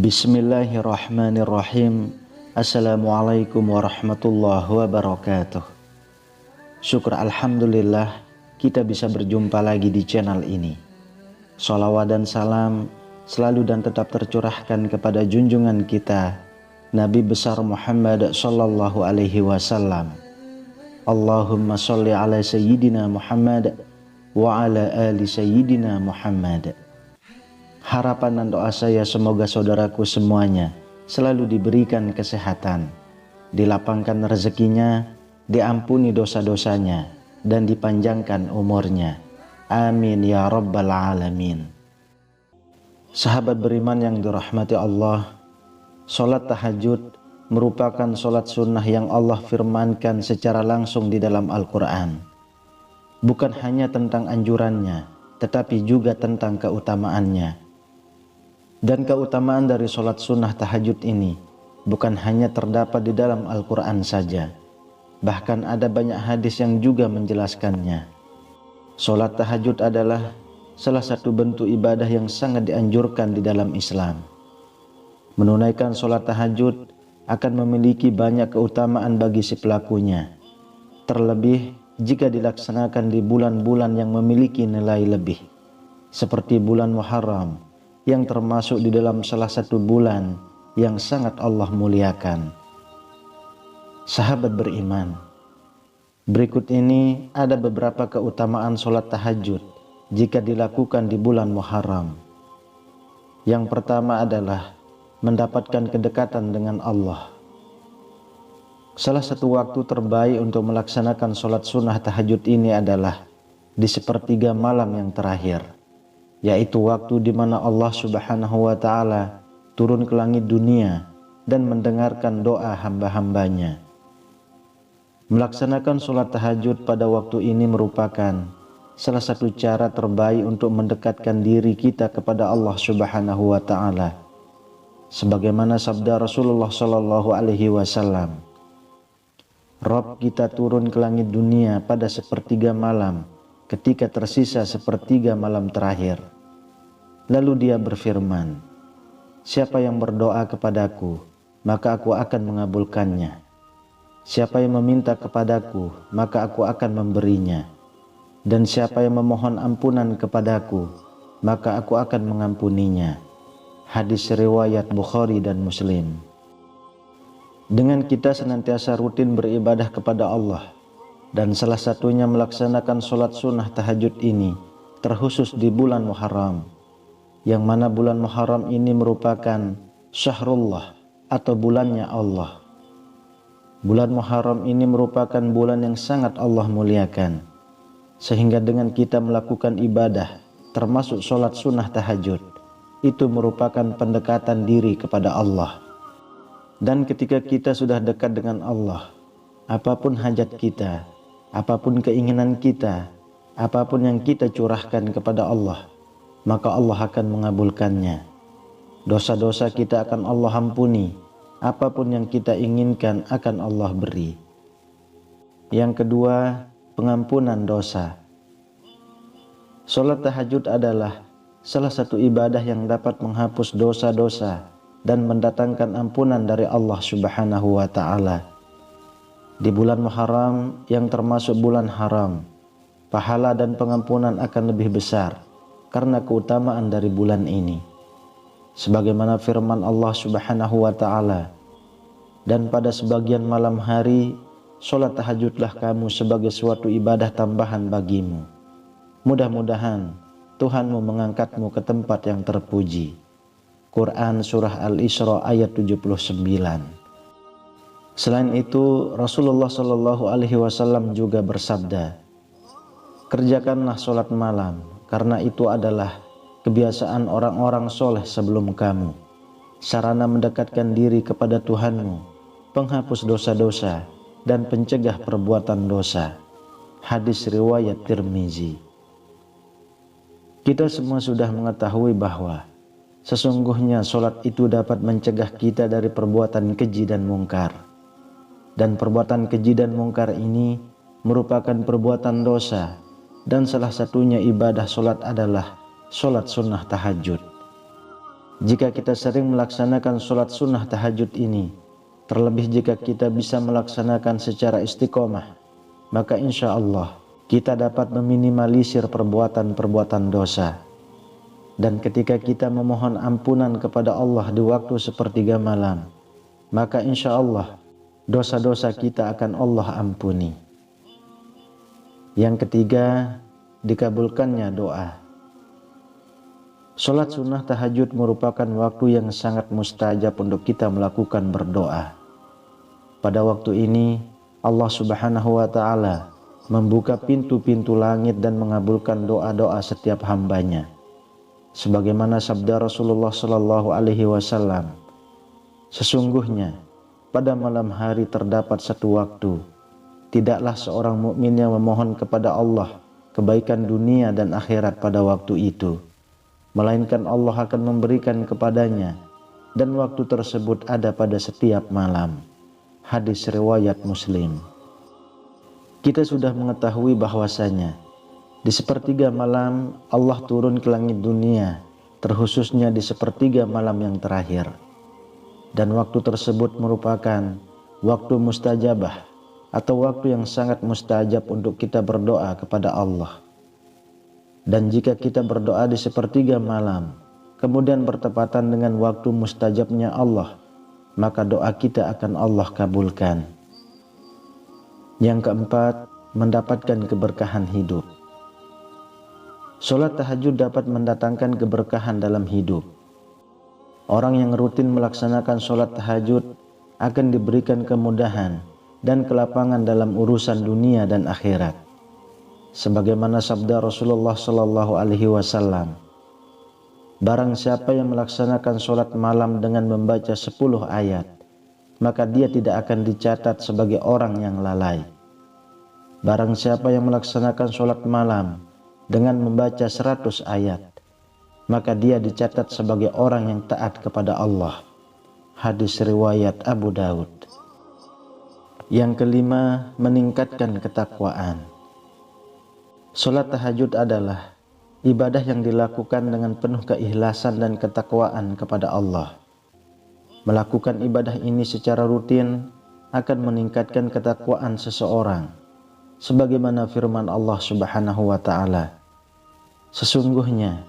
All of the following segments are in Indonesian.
Bismillahirrahmanirrahim. Assalamualaikum warahmatullahi wabarakatuh. Syukur alhamdulillah kita bisa berjumpa lagi di channel ini. Shalawat dan salam selalu dan tetap tercurahkan kepada junjungan kita Nabi besar Muhammad sallallahu alaihi wasallam. Allahumma sholli ala sayyidina Muhammad wa ala ali sayyidina Muhammad. Harapan dan doa saya semoga saudaraku semuanya selalu diberikan kesehatan, dilapangkan rezekinya, diampuni dosa-dosanya, dan dipanjangkan umurnya. Amin ya rabbal alamin. Sahabat beriman yang dirahmati Allah, sholat tahajud merupakan sholat sunnah yang Allah firmankan secara langsung di dalam Al-Quran. Bukan hanya tentang anjurannya, tetapi juga tentang keutamaannya. Dan keutamaan dari sholat sunnah tahajud ini bukan hanya terdapat di dalam Al-Quran saja, bahkan ada banyak hadis yang juga menjelaskannya. Sholat tahajud adalah salah satu bentuk ibadah yang sangat dianjurkan di dalam Islam. Menunaikan sholat tahajud akan memiliki banyak keutamaan bagi si pelakunya, terlebih jika dilaksanakan di bulan-bulan yang memiliki nilai lebih, seperti bulan Muharram, yang termasuk di dalam salah satu bulan yang sangat Allah muliakan. Sahabat beriman, berikut ini ada beberapa keutamaan sholat tahajud jika dilakukan di bulan Muharram. Yang pertama adalah mendapatkan kedekatan dengan Allah. Salah satu waktu terbaik untuk melaksanakan sholat sunnah tahajud ini adalah di sepertiga malam yang terakhir, yaitu waktu di mana Allah Subhanahu wa Ta'ala turun ke langit dunia dan mendengarkan doa hamba-hambanya. Melaksanakan sholat tahajud pada waktu ini merupakan salah satu cara terbaik untuk mendekatkan diri kita kepada Allah Subhanahu wa Ta'ala. Sebagaimana sabda Rasulullah Sallallahu Alaihi Wasallam, Rabb kita turun ke langit dunia pada sepertiga malam, ketika tersisa sepertiga malam terakhir. Lalu dia berfirman, siapa yang berdoa kepadaku, maka aku akan mengabulkannya. Siapa yang meminta kepadaku, maka aku akan memberinya. Dan siapa yang memohon ampunan kepadaku, maka aku akan mengampuninya. Hadis riwayat Bukhari dan Muslim. Dengan kita senantiasa rutin beribadah kepada Allah, dan salah satunya melaksanakan sholat sunnah tahajud ini terkhusus di bulan Muharram, yang mana bulan Muharram ini merupakan syahrullah atau bulannya Allah. Bulan Muharram ini merupakan bulan yang sangat Allah muliakan, sehingga dengan kita melakukan ibadah termasuk sholat sunnah tahajud, itu merupakan pendekatan diri kepada Allah. Dan ketika kita sudah dekat dengan Allah, apapun hajat kita, apapun keinginan kita, apapun yang kita curahkan kepada Allah, maka Allah akan mengabulkannya. Dosa-dosa kita akan Allah ampuni, apapun yang kita inginkan akan Allah beri. Yang kedua, pengampunan dosa. Sholat tahajud adalah salah satu ibadah yang dapat menghapus dosa-dosa dan mendatangkan ampunan dari Allah Subhanahu wa Ta'ala. Di bulan Muharram yang termasuk bulan haram, pahala dan pengampunan akan lebih besar karena keutamaan dari bulan ini. Sebagaimana firman Allah Subhanahu wa Ta'ala, dan pada sebagian malam hari sholat tahajudlah kamu sebagai suatu ibadah tambahan bagimu. Mudah-mudahan Tuhanmu mengangkatmu ke tempat yang terpuji. Quran Surah Al-Isra ayat 79. Selain itu, Rasulullah Shallallahu Alaihi Wasallam juga bersabda, kerjakanlah sholat malam, karena itu adalah kebiasaan orang-orang soleh sebelum kamu, sarana mendekatkan diri kepada Tuhanmu, penghapus dosa-dosa, dan pencegah perbuatan dosa. Hadis riwayat Tirmizi. Kita semua sudah mengetahui bahwa sesungguhnya sholat itu dapat mencegah kita dari perbuatan keji dan mungkar. Dan perbuatan keji dan mungkar ini merupakan perbuatan dosa, dan salah satunya ibadah sholat adalah sholat sunnah tahajud. Jika kita sering melaksanakan sholat sunnah tahajud ini, terlebih jika kita bisa melaksanakan secara istiqomah, maka insya Allah kita dapat meminimalisir perbuatan-perbuatan dosa. Dan ketika kita memohon ampunan kepada Allah di waktu sepertiga malam, maka insya Allah dosa-dosa kita akan Allah ampuni. Yang ketiga, dikabulkannya doa. Sholat sunnah tahajud merupakan waktu yang sangat mustajab untuk kita melakukan berdoa. Pada waktu ini Allah Subhanahu wa ta'ala membuka pintu-pintu langit dan mengabulkan doa-doa setiap hambanya. Sebagaimana sabda Rasulullah sallallahu alaihi wasallam, sesungguhnya pada malam hari terdapat satu waktu, tidaklah seorang mukmin yang memohon kepada Allah kebaikan dunia dan akhirat pada waktu itu, melainkan Allah akan memberikan kepadanya, dan waktu tersebut ada pada setiap malam. Hadis riwayat Muslim. Kita sudah mengetahui bahwasanya di sepertiga malam Allah turun ke langit dunia, terkhususnya di sepertiga malam yang terakhir. Dan waktu tersebut merupakan waktu mustajabah atau waktu yang sangat mustajab untuk kita berdoa kepada Allah. Dan jika kita berdoa di sepertiga malam, kemudian bertepatan dengan waktu mustajabnya Allah, maka doa kita akan Allah kabulkan. Yang keempat, mendapatkan keberkahan hidup. Sholat tahajud dapat mendatangkan keberkahan dalam hidup. Orang yang rutin melaksanakan sholat tahajud akan diberikan kemudahan dan kelapangan dalam urusan dunia dan akhirat. Sebagaimana sabda Rasulullah sallallahu alaihi wasallam, barang siapa yang melaksanakan sholat malam dengan membaca 10 ayat, maka dia tidak akan dicatat sebagai orang yang lalai. Barang siapa yang melaksanakan sholat malam dengan membaca 100 ayat, maka dia dicatat sebagai orang yang taat kepada Allah. Hadis riwayat Abu Daud. Yang kelima, meningkatkan ketakwaan. Sholat tahajud adalah ibadah yang dilakukan dengan penuh keikhlasan dan ketakwaan kepada Allah. Melakukan ibadah ini secara rutin akan meningkatkan ketakwaan seseorang. Sebagaimana firman Allah Subhanahu wa ta'ala, sesungguhnya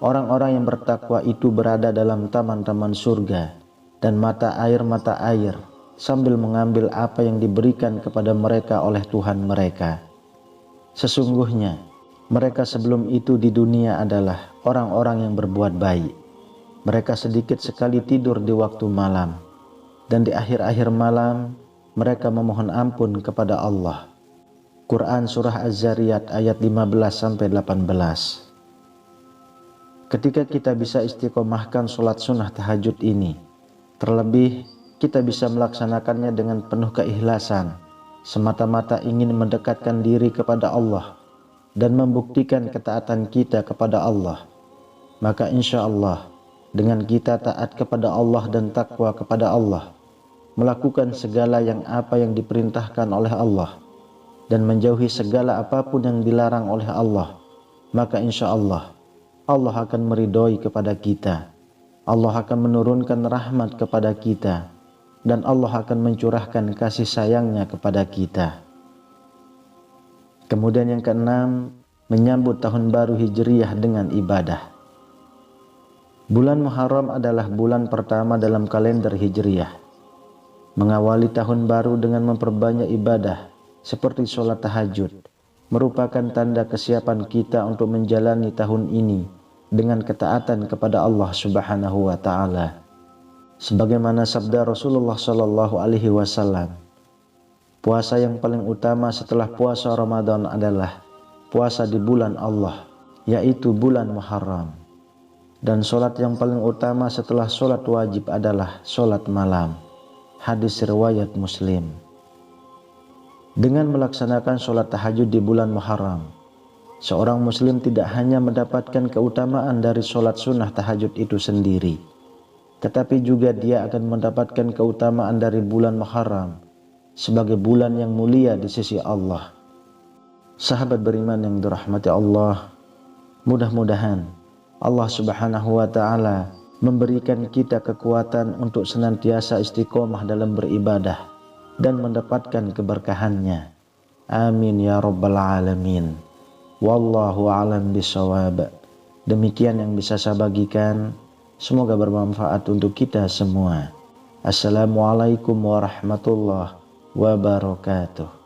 orang-orang yang bertakwa itu berada dalam taman-taman surga dan mata air sambil mengambil apa yang diberikan kepada mereka oleh Tuhan mereka. Sesungguhnya mereka sebelum itu di dunia adalah orang-orang yang berbuat baik. Mereka sedikit sekali tidur di waktu malam, dan di akhir-akhir malam mereka memohon ampun kepada Allah. Quran Surah Az-Zariyat ayat 15-18. Ketika kita bisa istiqomahkan sholat sunnah tahajud ini, terlebih kita bisa melaksanakannya dengan penuh keikhlasan, semata-mata ingin mendekatkan diri kepada Allah dan membuktikan ketaatan kita kepada Allah, maka insya Allah dengan kita taat kepada Allah dan takwa kepada Allah, melakukan segala yang diperintahkan oleh Allah dan menjauhi segala apapun yang dilarang oleh Allah, maka insya Allah Allah akan meridhoi kepada kita, Allah akan menurunkan rahmat kepada kita, dan Allah akan mencurahkan kasih sayangnya kepada kita. Kemudian yang keenam, menyambut tahun baru Hijriyah dengan ibadah. Bulan Muharram adalah bulan pertama dalam kalender Hijriyah. Mengawali tahun baru dengan memperbanyak ibadah seperti sholat tahajud merupakan tanda kesiapan kita untuk menjalani tahun ini dengan ketaatan kepada Allah Subhanahu wa ta'ala. Sebagaimana sabda Rasulullah sallallahu alaihi wasallam, puasa yang paling utama setelah puasa Ramadan adalah puasa di bulan Allah, yaitu bulan Muharram. Dan sholat yang paling utama setelah sholat wajib adalah sholat malam. Hadis riwayat Muslim. Dengan melaksanakan sholat tahajud di bulan Muharram, seorang muslim tidak hanya mendapatkan keutamaan dari sholat sunnah tahajud itu sendiri, tetapi juga dia akan mendapatkan keutamaan dari bulan Muharram sebagai bulan yang mulia di sisi Allah. Sahabat beriman yang dirahmati Allah, mudah-mudahan Allah Subhanahu wa ta'ala memberikan kita kekuatan untuk senantiasa istiqomah dalam beribadah dan mendapatkan keberkahannya. Amin ya rabbal alamin. Wallahu a'lam bishawab. Demikian yang bisa saya bagikan, semoga bermanfaat untuk kita semua. Assalamualaikum warahmatullahi wabarakatuh.